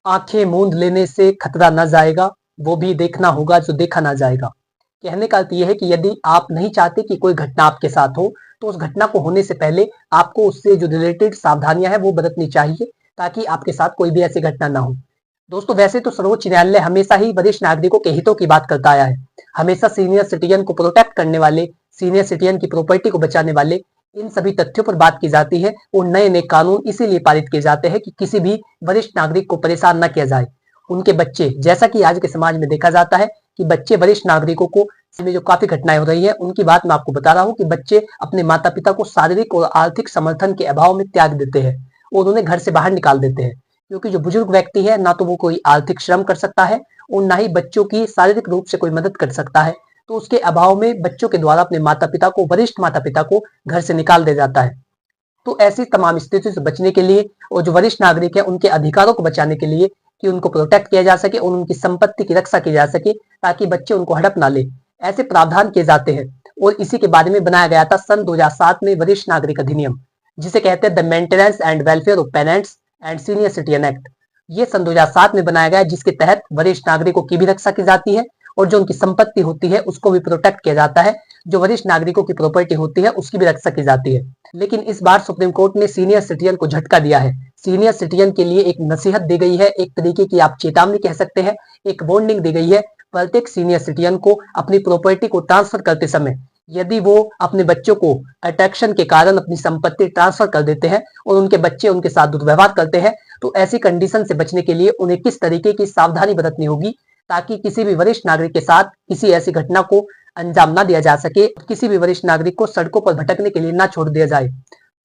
आंखें मूंद लेने से खतरा न जाएगा, वो भी देखना होगा जो देखा ना जाएगा। कहने का अर्थ ये है कि यदि आप नहीं चाहते कि कोई घटना आपके साथ हो, तो उस घटना को होने से पहले आपको उससे जो रिलेटेड सावधानियां हैं वो बरतनी चाहिए, ताकि आपके साथ कोई भी ऐसी घटना ना हो। दोस्तों, वैसे तो सर्वोच्च न्यायालय हमेशा ही वरिष्ठ नागरिकों के हितों की बात करता आया है। हमेशा सीनियर सिटीजन को प्रोटेक्ट करने वाले, सीनियर सिटीजन की प्रॉपर्टी को बचाने वाले इन सभी तथ्यों पर बात की जाती है और नए नए कानून इसीलिए पारित किए जाते हैं कि किसी भी वरिष्ठ नागरिक को परेशान न किया जाए। उनके बच्चे, जैसा कि आज के समाज में देखा जाता है कि बच्चे वरिष्ठ नागरिकों को में जो काफी घटनाएं हो रही है, उनकी बात मैं आपको बता रहा हूँ कि बच्चे अपने माता पिता को शारीरिक और आर्थिक समर्थन के अभाव में त्याग देते हैं और उन्हें घर से बाहर निकाल देते हैं, क्योंकि जो बुजुर्ग व्यक्ति है ना तो वो कोई आर्थिक श्रम कर सकता है और ना ही बच्चों की शारीरिक रूप से कोई मदद कर सकता है। तो उसके अभाव में बच्चों के द्वारा अपने माता पिता को, वरिष्ठ माता पिता को घर से निकाल दिया जाता है। तो ऐसी तमाम स्थितियों से बचने के लिए और जो वरिष्ठ नागरिक है उनके अधिकारों को बचाने के लिए कि उनको प्रोटेक्ट किया जा सके और उनकी संपत्ति की रक्षा की जा सके, ताकि बच्चे उनको हड़प ना ले, ऐसे प्रावधान किए जाते हैं। और इसी के बारे में बनाया गया था सन 2007 में वरिष्ठ नागरिक अधिनियम, जिसे कहते हैं the maintenance and welfare of parents and senior citizen act. ये सन 2007 में बनाया गया, जिसके तहत वरिष्ठ नागरिकों की भी रक्षा की जाती है और जो उनकी संपत्ति होती है उसको भी प्रोटेक्ट किया जाता है। जो वरिष्ठ नागरिकों की प्रॉपर्टी होती है उसकी भी रक्षा की जाती है। लेकिन इस बार सुप्रीम कोर्ट ने सीनियर सिटीजन को झटका दिया है। सीनियर सिटीजन के लिए एक नसीहत दी गई है, एक तरीके की आप चेतावनी कह सकते हैं, एक वार्निंग दी गई है। प्रत्येक सीनियर सिटीजन को अपनी प्रॉपर्टी को ट्रांसफर करते समय यदि वो अपने बच्चों को अट्रैक्शन के कारण अपनी संपत्ति ट्रांसफर कर देते हैं और उनके बच्चे उनके साथ दुर्व्यवहार करते हैं, तो ऐसी कंडीशन से बचने के लिए उन्हें किस तरीके की सावधानी बरतनी होगी, ताकि किसी भी वरिष्ठ नागरिक के साथ किसी ऐसी घटना को अंजाम ना दिया जा सके, किसी भी वरिष्ठ नागरिक को सड़कों पर भटकने के लिए ना छोड़ दिया जाए।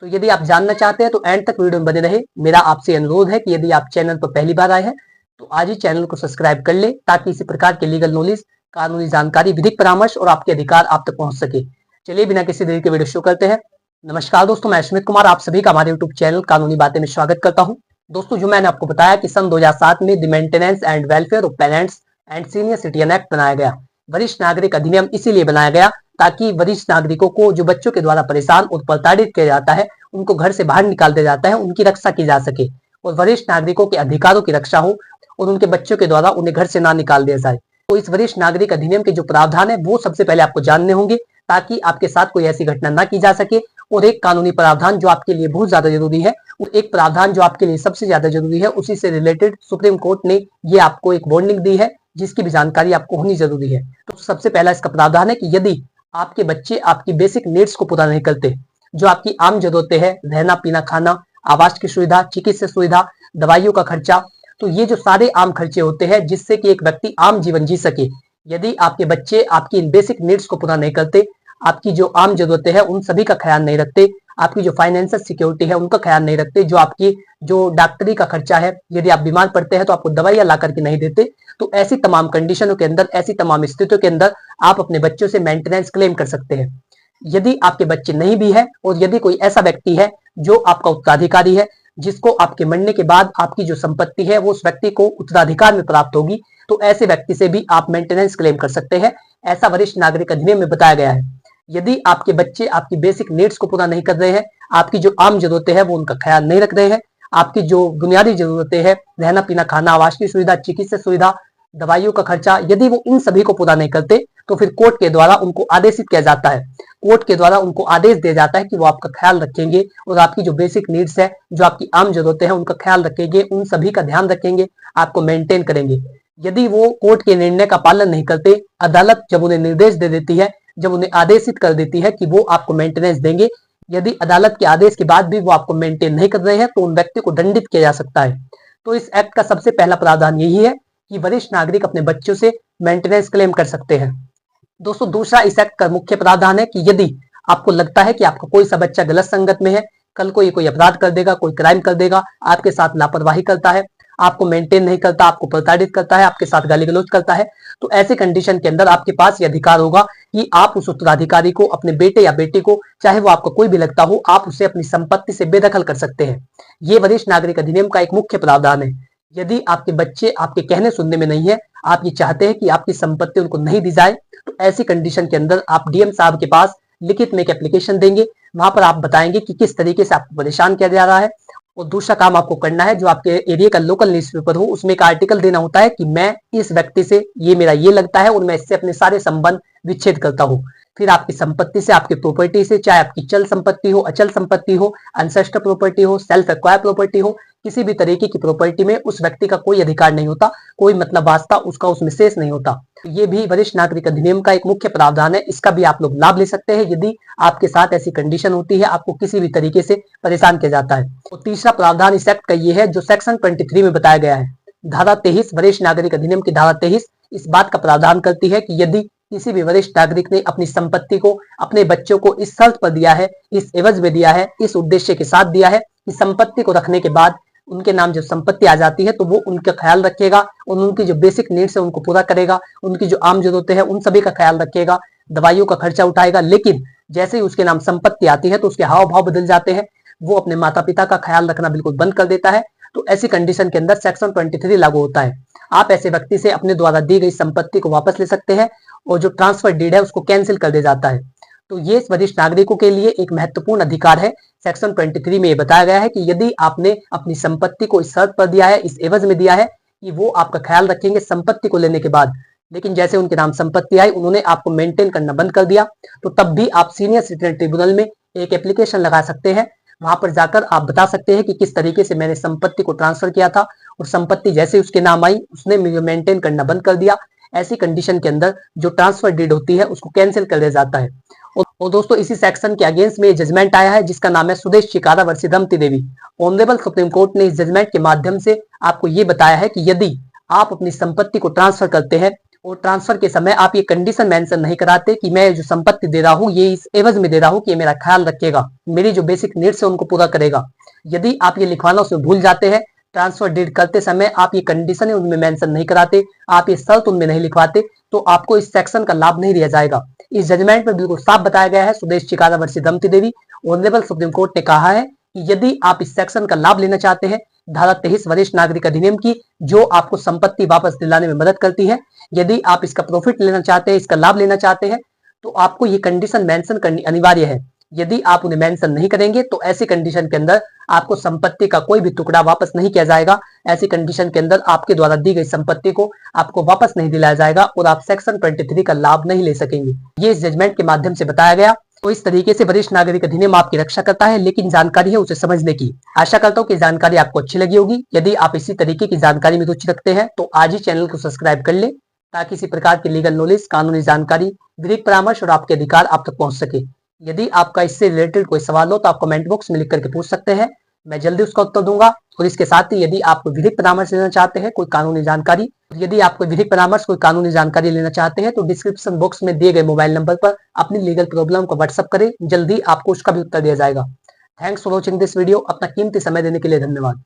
तो यदि आप जानना चाहते हैं तो एंड तक वीडियो में बने रहे। मेरा आपसे अनुरोध है कि यदि आप चैनल पर पहली बार आए हैं तो आज ही चैनल को सब्सक्राइब कर ले, ताकि इसी प्रकार के लीगल नॉलेज, कानूनी जानकारी, विधिक परामर्श और आपके अधिकार आप तक पहुंच सके। चलिए बिना किसी देरी के वीडियो शुरू करते हैं। नमस्कार दोस्तों, मैं सुमित कुमार आप सभी का हमारे यूट्यूब चैनल कानूनी बातें में स्वागत करता हूं। दोस्तों, जो मैंने आपको बताया कि सन 2007 में the maintenance and welfare of parents and senior citizen act बनाया गया। वरिष्ठ नागरिक अधिनियम इसीलिए बनाया गया ताकि वरिष्ठ नागरिकों को जो बच्चों के द्वारा परेशान और प्रताड़ित किया जाता है, उनको घर से बाहर निकाल दिया जाता है, उनकी रक्षा की जा सके और वरिष्ठ नागरिकों के अधिकारों की रक्षा हो और उनके बच्चों के द्वारा उन्हें घर से ना निकाल दिया जाए। तो इस वरिष्ठ नागरिक अधिनियम के जो प्रावधान है वो सबसे पहले आपको जानने होंगे, ताकि आपके साथ कोई ऐसी घटना ना की जा सके। और एक कानूनी प्रावधान जो आपके लिए बहुत ज्यादा जरूरी है, एक प्रावधान जो आपके लिए सबसे ज्यादा जरूरी है, उसी से रिलेटेड सुप्रीम कोर्ट ने ये आपको एक वार्निंग दी है, जिसकी भी जानकारी आपको होनी जरूरी है। तो सबसे पहला इसका प्रावधान है कि यदि आपके बच्चे आपकी बेसिक नीड्स को पूरा नहीं करते, जो आपकी आम जरूरतें हैं, रहना, पीना, खाना, आवास की सुविधा, चिकित्सा सुविधा, दवाइयों का खर्चा, तो ये जो सारे आम खर्चे होते हैं जिससे कि एक व्यक्ति आम जीवन जी सके, यदि आपके बच्चे आपकी इन बेसिक नीड्स को पूरा नहीं करते, आपकी जो आम जरूरतें हैं उन सभी का ख्याल नहीं रखते, आपकी जो फाइनेंशियल सिक्योरिटी है उनका ख्याल नहीं रखते, जो आपकी जो डॉक्टरी का खर्चा है, यदि आप बीमार पड़ते हैं तो आपको दवाइयां ला करके नहीं देते, तो ऐसी तमाम कंडीशनों के अंदर, ऐसी तमाम स्थितियों के अंदर आप अपने बच्चों से मेंटेनेंस क्लेम कर सकते हैं। यदि आपके बच्चे नहीं भी है और यदि कोई ऐसा व्यक्ति है जो आपका उत्तराधिकारी है, जिसको आपके मरने के बाद आपकी जो संपत्ति है वो उस व्यक्ति को उत्तराधिकार में प्राप्त होगी, तो ऐसे व्यक्ति से भी आप मेंटेनेंस क्लेम कर सकते हैं। ऐसा वरिष्ठ नागरिक अधिनियम में बताया गया है। यदि आपके बच्चे आपकी बेसिक नीड्स को पूरा नहीं कर रहे हैं, आपकी जो आम जरूरतें हैं वो उनका ख्याल नहीं रख रहे हैं, आपकी जो बुनियादी जरूरतें हैं, रहना, पीना, खाना, आवास की सुविधा, चिकित्सा सुविधा, दवाइयों का खर्चा, यदि वो इन सभी को पूरा नहीं करते, तो फिर कोर्ट के द्वारा उनको आदेशित किया जाता है, कोर्ट के द्वारा उनको आदेश दिया जाता है कि वो आपका ख्याल रखेंगे और आपकी जो बेसिक नीड्स है, जो आपकी आम जरूरतें हैं, उनका ख्याल रखेंगे, उन सभी का ध्यान रखेंगे, आपको मेंटेन करेंगे। यदि वो कोर्ट के निर्णय का पालन नहीं करते, अदालत जब उन्हें निर्देश दे देती है, जब उन्हें आदेशित कर देती है कि वो आपको मेंटेनेंस देंगे, यदि अदालत के आदेश के बाद भी वो आपको मेंटेन नहीं कर रहे हैं, तो उन व्यक्ति को दंडित किया जा सकता है। तो इस एक्ट का सबसे पहला प्रावधान यही है कि वरिष्ठ नागरिक अपने बच्चों से मेंटेनेंस क्लेम कर सकते हैं। दोस्तों, दूसरा इस एक्ट का मुख्य प्रावधान है कि यदि आपको लगता है कि आपका कोई सा बच्चा गलत संगत में है, कल को ये कोई अपराध कर देगा, कोई क्राइम कर देगा, आपके साथ लापरवाही करता है, आपको मेंटेन नहीं करता, आपको प्रताड़ित करता है, आपके साथ गाली गलौज करता है, तो ऐसे कंडीशन के अंदर आपके पास ये अधिकार होगा कि आप उस उत्तराधिकारी को, अपने बेटे या बेटी को, चाहे वो आपका कोई भी लगता हो, आप उसे अपनी संपत्ति से बेदखल कर सकते हैं। ये वरिष्ठ नागरिक अधिनियम का एक मुख्य प्रावधान है। यदि आपके बच्चे आपके कहने सुनने में नहीं है, आप ये चाहते हैं कि आपकी संपत्ति उनको नहीं दी जाए, तो ऐसी कंडीशन के अंदर आप डीएम साहब के पास लिखित में एक एप्लीकेशन देंगे। वहां पर आप बताएंगे कि किस तरीके से आपको परेशान किया जा रहा है और दूसरा काम आपको करना है, जो आपके एरिया का लोकल न्यूज़पेपर हो उसमें एक आर्टिकल देना होता है कि मैं इस व्यक्ति से ये मेरा ये लगता है और मैं इससे अपने सारे संबंध विच्छेद करता हूँ। फिर आपकी संपत्ति से, आपकी प्रॉपर्टी से, चाहे आपकी चल संपत्ति हो, अचल संपत्ति हो, अनसेस्टर प्रॉपर्टी हो, सेल्फ एक्वायर प्रॉपर्टी हो, किसी भी तरीके की प्रॉपर्टी में उस व्यक्ति का कोई अधिकार नहीं होता, कोई मतलब वास्ता उसका उसमें शेष नहीं होता। ये भी वरिष्ठ नागरिक अधिनियम का एक मुख्य प्रावधान है, इसका भी आप लोग लाभ ले सकते हैं यदि आपके साथ ऐसी कंडीशन होती है, आपको किसी भी तरीके से परेशान किया जाता है। और तीसरा प्रावधान इस एक्ट का ये है जो सेक्शन 23 में बताया गया है। धारा 23 वरिष्ठ नागरिक अधिनियम की धारा 23 इस बात का प्रावधान करती है कि यदि किसी भी वरिष्ठ नागरिक ने अपनी संपत्ति को अपने बच्चों को इस शर्त पर दिया है, इस एवज में दिया है, इस उद्देश्य के साथ दिया है कि संपत्ति को रखने के बाद उनके नाम जब संपत्ति आ जाती है तो वो उनका ख्याल रखेगा और उनकी जो बेसिक नीड्स है उनको पूरा करेगा, उनकी जो आम जरूरतें हैं उन सभी का ख्याल रखेगा, दवाइयों का खर्चा उठाएगा। लेकिन जैसे ही उसके नाम संपत्ति आती है तो उसके हाव भाव बदल जाते हैं, वो अपने माता पिता का ख्याल रखना बिल्कुल बंद कर देता है। तो ऐसी कंडीशन के अंदर सेक्शन 23 लागू होता है। आप ऐसे व्यक्ति से अपने द्वारा दी गई संपत्ति को वापस ले सकते हैं और जो ट्रांसफर डीड है उसको कैंसिल कर दिया जाता है। तो ये वरिष्ठ नागरिकों के लिए एक महत्वपूर्ण अधिकार है। सेक्शन 23 में ये बताया गया है कि यदि आपने अपनी संपत्ति को इस शर्त पर दिया है, इस एवज में दिया है कि वो आपका ख्याल रखेंगे संपत्ति को लेने के बाद, लेकिन जैसे उनके नाम संपत्ति आई उन्होंने आपको मेंटेन करना बंद कर दिया, तो तब भी आप सीनियर सिटीजन ट्रिब्यूनल में एक एप्लीकेशन लगा सकते हैं। वहां पर जाकर आप बता सकते हैं कि किस तरीके से मैंने संपत्ति को ट्रांसफर किया था और संपत्ति जैसे उसके नाम आई उसने मुझे मेंटेन करना बंद कर दिया। ऐसी कंडीशन के अंदर जो ट्रांसफर डीड होती है उसको कैंसिल कर दिया जाता है। और दोस्तों इसी सेक्शन के अगेंस्ट में जजमेंट आया है जिसका नाम है सुदेश चिकारा वर्सेस रमती देवी। ऑनरेबल सुप्रीम कोर्ट ने इस जजमेंट के माध्यम से आपको ये बताया है कि यदि आप अपनी संपत्ति को ट्रांसफर करते हैं और ट्रांसफर के समय आप ये कंडीशन मेंशन नहीं कराते कि मैं जो संपत्ति दे रहा हूँ ये इस एवज में दे रहा हूँ कि ये मेरा ख्याल रखेगा, मेरी जो बेसिक नीड्स है उनको पूरा करेगा, यदि आप ये लिखवाना उसमें भूल जाते हैं, ट्रांसफर डीड करते समय आप ये कंडीशन उनमें मेंशन नहीं कराते, आप ये शर्त उनमें नहीं लिखवाते, तो आपको इस सेक्शन का लाभ नहीं दिया जाएगा। इस जजमेंट में बिल्कुल साफ बताया गया है। सुदेश चिकारा वर्सेस रमती देवी, ऑनरेबल सुप्रीम कोर्ट ने कहा है कि यदि आप इस सेक्शन का लाभ लेना चाहते हैं, धारा 23 वरिष्ठ नागरिक अधिनियम की जो आपको संपत्ति वापस दिलाने में मदद करती है, यदि आप इसका प्रॉफिट लेना चाहते हैं, इसका लाभ लेना चाहते हैं, तो आपको ये कंडीशन मेंशन करनी अनिवार्य है। यदि आप उन्हें मेंशन नहीं करेंगे तो ऐसी कंडीशन के अंदर आपको संपत्ति का कोई भी टुकड़ा वापस नहीं किया जाएगा। ऐसी कंडीशन के अंदर आपके द्वारा दी गई संपत्ति को आपको वापस नहीं दिलाया जाएगा और आप सेक्शन 23 का लाभ नहीं ले सकेंगे। ये इस जजमेंट के माध्यम से बताया गया। तो इस तरीके से वरिष्ठ नागरिक अधिनियम आपकी रक्षा करता है, लेकिन जानकारी है उसे समझने की। आशा करता हूँ कि जानकारी आपको अच्छी लगी होगी। यदि आप इसी तरीके की जानकारी में रुचि रखते हैं तो आज ही चैनल को सब्सक्राइब कर ले ताकि इसी प्रकार की लीगल नॉलेज, कानूनी जानकारी, विधिक परामर्श और आपके अधिकार आप तक पहुंच सके। यदि आपका इससे रिलेटेड कोई सवाल हो तो आप कमेंट बॉक्स में लिख करके पूछ सकते हैं, मैं जल्दी उसका उत्तर दूंगा। और इसके साथ ही यदि आप विधिक परामर्श लेना चाहते हैं, कोई कानूनी जानकारी, यदि आप कोई विधिक परामर्श, कोई कानूनी जानकारी लेना चाहते हैं तो डिस्क्रिप्शन बॉक्स में दिए गए मोबाइल नंबर पर अपनी लीगल प्रॉब्लम को व्हाट्सअप करें, जल्दी आपको उसका भी उत्तर दिया जाएगा। Thanks for watching this video. अपना कीमती समय देने के लिए धन्यवाद।